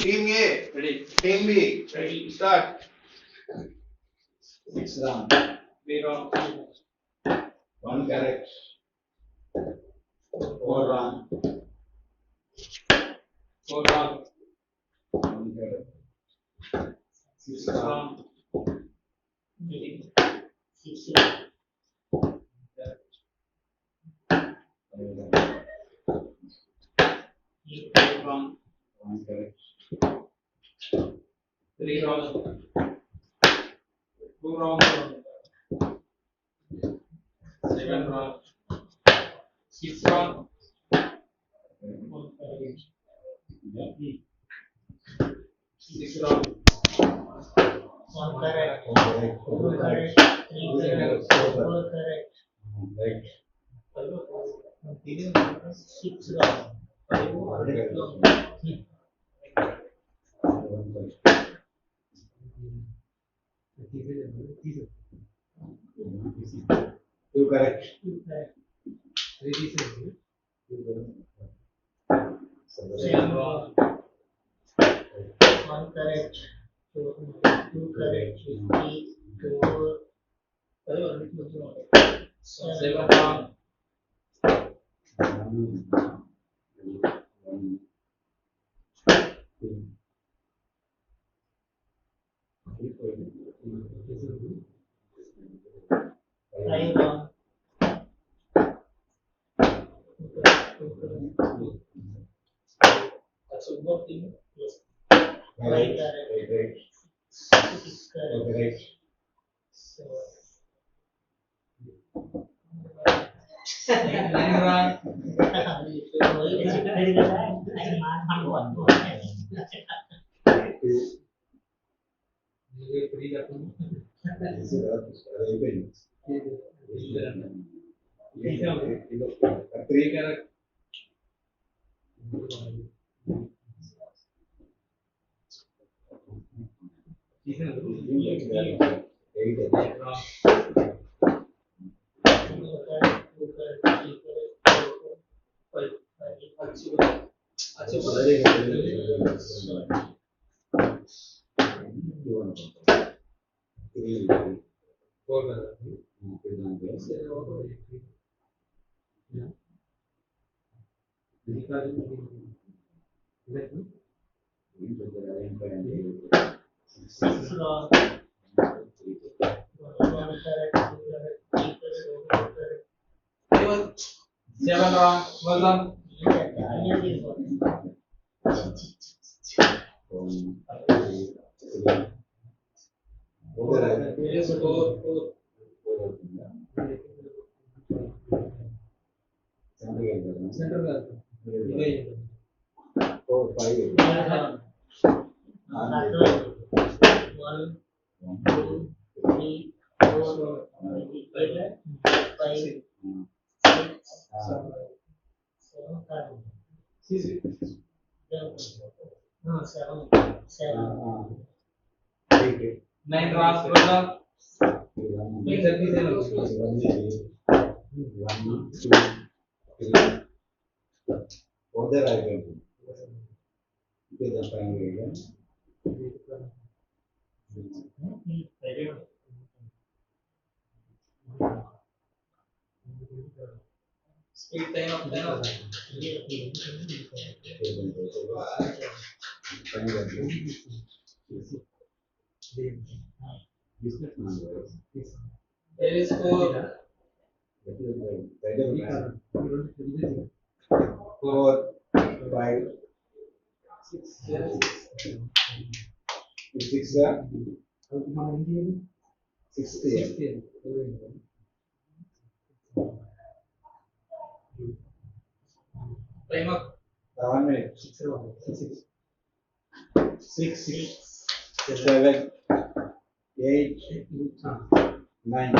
Team A. Ready. Team B. Ready. Start. 6 wrong. 3 wrong. 1 correct. 4 wrong. 4 wrong. 1 correct. 6 wrong. 6 wrong. 1 correct. 3 wrong. 2 wrong. 7 wrong. 6 wrong. 6 wrong. 1 correct. 2 correct. 3 correct. 4 correct. Right. 6 wrong. 5 wrong. 2 correct. 7 wrong. 1 correct. 2 correct. 3, 4, 7 wrong. 5 wrong. That's a good thing. Yes. 5 correct. 6 correct. 9 wrong. Three correct. Seven wrong. Well done. Yes, 4. Center. 4, 5. 1, 2, 3, 4, 5, 6, 7. 9 wrong. Well done. Order item. It is a primary one. Speed time of 10. Business man. There is 4. 4, 5, 6. 6, 60. Time up. 1 minute. 6, 7, 8, 9.